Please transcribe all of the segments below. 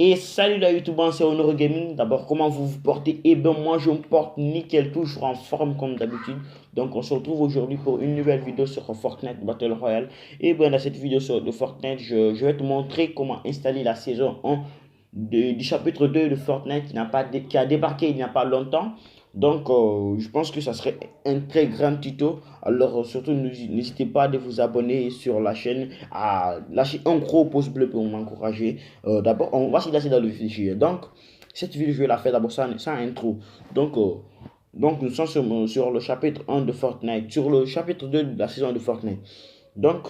Et salut la YouTube, c'est Honor Gaming. D'abord, comment vous vous portez? Eh bien, moi je me porte nickel, toujours en forme comme d'habitude. Donc, on se retrouve aujourd'hui pour une nouvelle vidéo sur Fortnite Battle Royale. Et bien, dans cette vidéo de Fortnite, je vais te montrer comment installer la saison 1 du chapitre 2 de Fortnite qui a débarqué il n'y a pas longtemps. Donc, je pense que ça serait un très grand tuto. Alors, surtout, n'hésitez pas à vous abonner sur la chaîne, à lâcher un gros pouce bleu pour m'encourager. D'abord, on va se lancer dans le fichier. Donc, cette vidéo, je vais la faire d'abord sans intro. Donc, nous sommes sur le chapitre 1 de Fortnite, sur le chapitre 2 de la saison de Fortnite. Donc,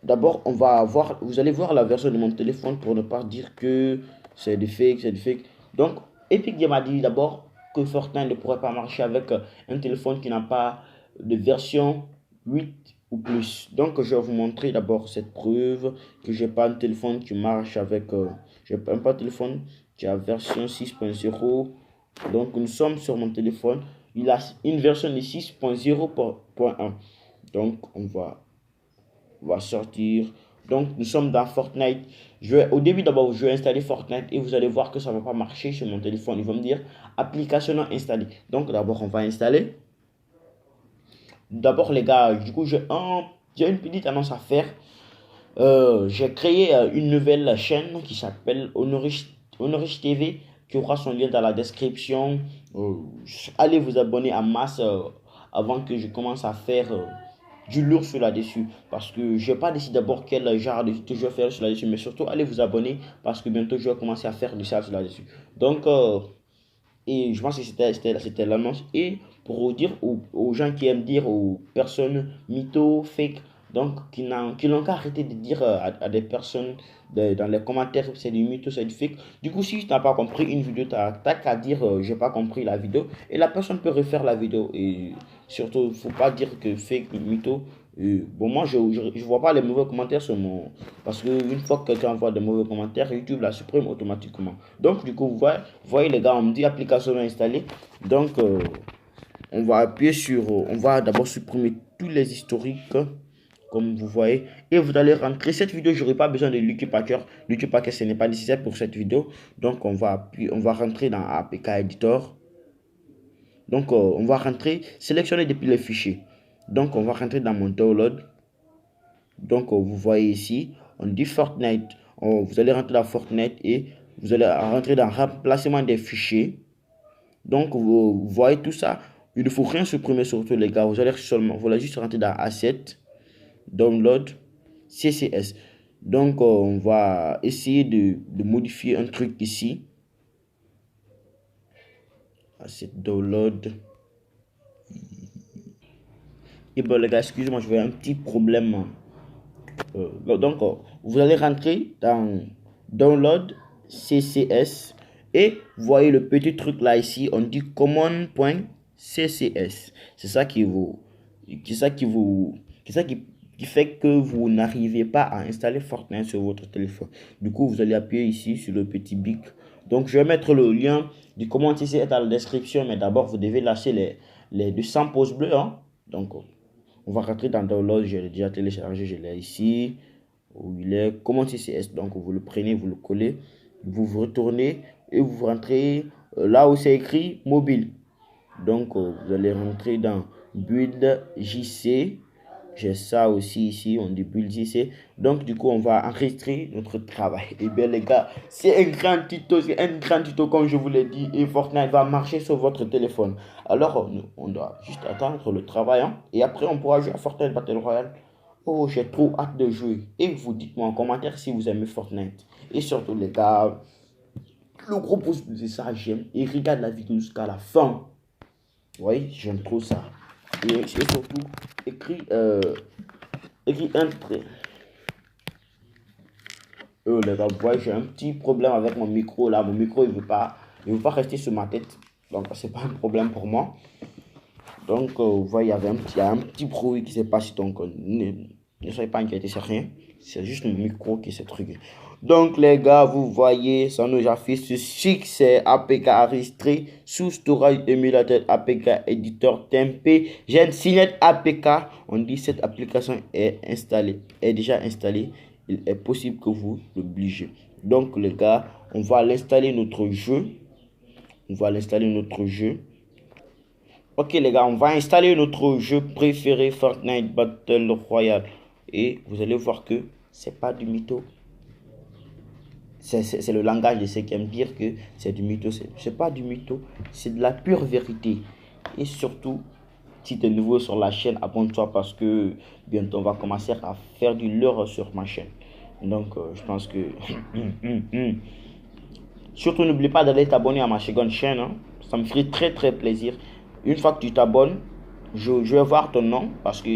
d'abord, vous allez voir la version de mon téléphone pour ne pas dire que c'est du fake, c'est du fake. Donc, Epic Games a dit d'abord que Fortnite ne pourrait pas marcher avec un téléphone qui n'a pas de version 8 ou plus. Donc, je vais vous montrer d'abord cette preuve que j'ai pas un téléphone qui marche avec... j'ai pas un téléphone qui a version 6.0. Donc, nous sommes sur mon téléphone. Il a une version de 6.0.1. Donc, on va sortir. Donc, nous sommes dans Fortnite. Au début, d'abord, je vais installer Fortnite et vous allez voir que ça ne va pas marcher sur mon téléphone. Il va me dire application non installée. Donc, d'abord, on va installer. D'abord, les gars, du coup, j'ai une petite annonce à faire. J'ai créé une nouvelle chaîne qui s'appelle Honorish TV, qui aura son lien dans la description. Euh, Allez vous abonner en masse avant que je commence à faire du lourd sur là-dessus. Parce que je n'ai pas décidé d'abord quel genre de tuto je vais faire sur là-dessus, mais surtout allez vous abonner parce que bientôt je vais commencer à faire du sale sur là-dessus. Donc, et je pense que c'était l'annonce. Et pour dire aux gens qui aiment dire aux personnes mytho, fake, donc qui n'ont qu'à arrêter de dire à des personnes dans les commentaires c'est du mytho, c'est du fake. Du coup, si tu n'as pas compris une vidéo, tu n'as qu'à dire j'ai pas compris la vidéo. Et la personne peut refaire la vidéo. Et surtout, il ne faut pas dire que fake, mytho. Bon, moi, je ne vois pas les mauvais commentaires sur mon. Parce qu'une fois que quelqu'un envoie de mauvais commentaires, YouTube la supprime automatiquement. Donc, du coup, vous voyez les gars, on me dit application installée. Donc, on va appuyer sur. On va d'abord supprimer tous les historiques, comme vous voyez. Et vous allez rentrer. Cette vidéo, je n'aurai pas besoin de Lucky Packer. Lucky Packer, ce n'est pas nécessaire pour cette vidéo. Donc, on va rentrer dans APK Editor. Donc, on va rentrer, sélectionner depuis les fichiers. Donc, on va rentrer dans mon download. Donc, vous voyez ici, on dit Fortnite. Vous allez rentrer dans Fortnite et vous allez rentrer dans remplacement des fichiers. Donc, vous voyez tout ça. Il ne faut rien supprimer surtout, les gars. Vous allez juste rentrer dans Asset, Download, CCS. Donc, on va essayer de modifier un truc ici. Asset, Download. Et bon, les gars, excusez-moi, je vais un petit problème. Donc, vous allez rentrer dans Download CCS et vous voyez le petit truc là ici, on dit common.ccs. C'est ça qui fait que vous n'arrivez pas à installer Fortnite sur votre téléphone. Du coup, vous allez appuyer ici sur le petit bic. Donc, je vais mettre le lien du command CCS dans la description, mais d'abord, vous devez lâcher les 200 pouces bleus. Hein? Donc, on va rentrer dans Download, j'ai déjà téléchargé, je l'ai ici, où il est, comment CCS, donc vous le prenez, vous le collez, vous retournez et vous rentrez là où c'est écrit mobile. Donc vous allez rentrer dans Build JC, j'ai ça aussi ici, on dit Build JC. Donc du coup on va enregistrer notre travail. Et bien les gars, c'est un grand tuto comme je vous l'ai dit, et Fortnite va marcher sur votre téléphone. Alors on doit juste attendre le travail, hein, et après on pourra jouer à Fortnite Battle Royale. Oh, j'ai trop hâte de jouer. Et vous dites-moi en commentaire si vous aimez Fortnite. Et surtout les gars, le gros pouce bleu, c'est ça j'aime. Et regarde la vidéo jusqu'à la fin. Oui, j'aime trop ça. Et surtout, écrit un trait. Les gars, vous voyez, j'ai un petit problème avec mon micro là. Mon micro, il veut pas rester sur ma tête. Donc, c'est pas un problème pour moi. Donc, vous voyez, il y a un petit bruit qui s'est passé. Donc, ne soyez pas inquiétés, c'est rien. C'est juste mon micro qui s'est truqué. Donc, les gars, vous voyez, ça nous affiche ce succès APK enregistré sous storage émulateur APK éditeur tempé. J'ai une signette APK. On dit cette application est déjà installée. Il est possible que vous l'obligez. Donc, les gars, on va l'installer notre jeu. On va l'installer notre jeu. Ok les gars, on va installer notre jeu préféré, Fortnite Battle Royale. Et vous allez voir que c'est pas du mytho. C'est le langage de ceux qui aiment dire que c'est du mytho. C'est pas du mytho, c'est de la pure vérité. Et surtout, si tu es nouveau sur la chaîne, abonne-toi parce que bientôt on va commencer à faire du leurre sur ma chaîne. Donc je pense que... Surtout n'oublie pas d'aller t'abonner à ma seconde chaîne, hein. Ça me ferait très très plaisir. Une fois que tu t'abonnes, je vais voir ton nom parce que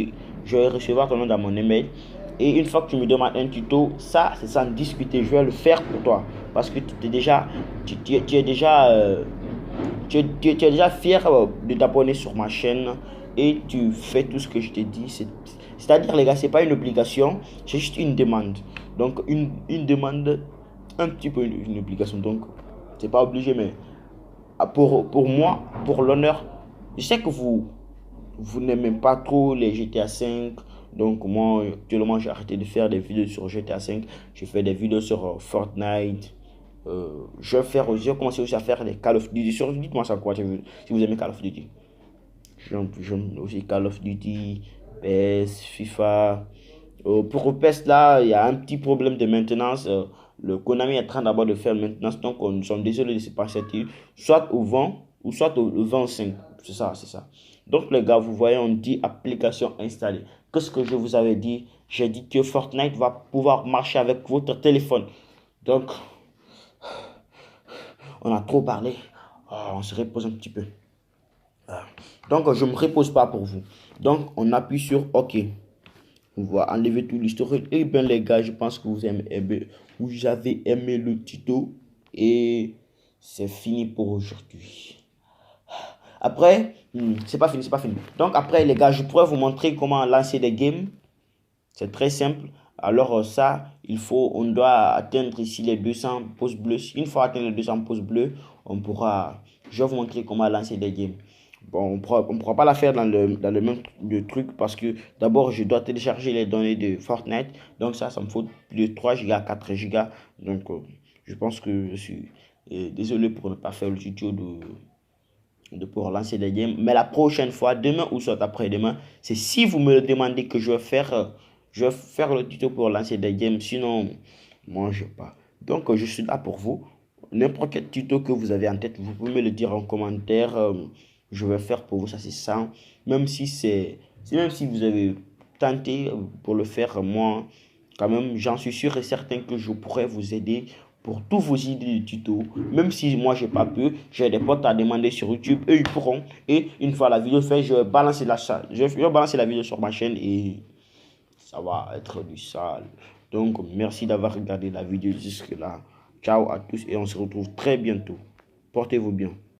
je vais recevoir ton nom dans mon email. Et une fois que tu me demandes un tuto, ça c'est sans discuter, je vais le faire pour toi. Parce que tu es déjà, tu es déjà, tu es déjà fier de t'abonner sur ma chaîne et tu fais tout ce que je te dis. C'est-à-dire les gars, c'est pas une obligation, c'est juste une demande. Donc une demande, un petit peu une obligation. Donc c'est pas obligé, mais pour moi, pour l'honneur, je sais que vous n'aimez pas trop les GTA 5. Donc moi, actuellement, j'ai arrêté de faire des vidéos sur GTA 5. Je fais des vidéos sur Fortnite. Je vais commencer aussi à faire des Call of Duty. Dites-moi ça quoi, si vous aimez Call of Duty. J'aime aussi Call of Duty, PS, FIFA. Pour PES là, il y a un petit problème de maintenance. Le Konami est en train d'abord de faire maintenance, donc nous sommes désolés de se passer soit au vent ou soit au 25. C'est ça, c'est ça. Donc les gars, vous voyez, on dit application installée. Qu'est-ce que je vous avais dit? J'ai dit que Fortnite va pouvoir marcher avec votre téléphone. Donc, on a trop parlé. On se repose un petit peu. Donc, je ne me repose pas pour vous. Donc, on appuie sur OK. On va enlever tout l'historique. Et bien les gars, je pense que vous avez aimé le tuto. Et c'est fini pour aujourd'hui. Après, c'est pas fini, c'est pas fini. Donc après les gars, je pourrais vous montrer comment lancer des games. C'est très simple. Alors ça, on doit atteindre ici les 200 pouces bleus. Une fois atteint les 200 pouces bleus, je vais vous montrer comment lancer des games. Bon, on pourra pas la faire dans le même truc parce que d'abord, je dois télécharger les données de Fortnite. Donc ça me faut plus de 3 Go, 4 Go. Donc je pense que je suis désolé pour ne pas faire le tuto de pouvoir lancer des games. Mais la prochaine fois, demain ou soit après-demain, c'est si vous me le demandez que je vais faire le tuto pour lancer des games. Sinon, moi, je ne sais pas. Donc, je suis là pour vous. N'importe quel tuto que vous avez en tête, vous pouvez me le dire en commentaire. Je vais faire pour vous, ça c'est ça. Même si vous avez tenté pour le faire, moi, quand même, j'en suis sûr et certain que je pourrais vous aider pour tous vos idées de tuto. Même si moi, j'ai pas pu, j'ai des potes à demander sur YouTube, eux, ils pourront. Et une fois la vidéo faite, je vais balancer je vais balancer la vidéo sur ma chaîne et ça va être du sale. Donc, merci d'avoir regardé la vidéo jusque-là. Ciao à tous et on se retrouve très bientôt. Portez-vous bien.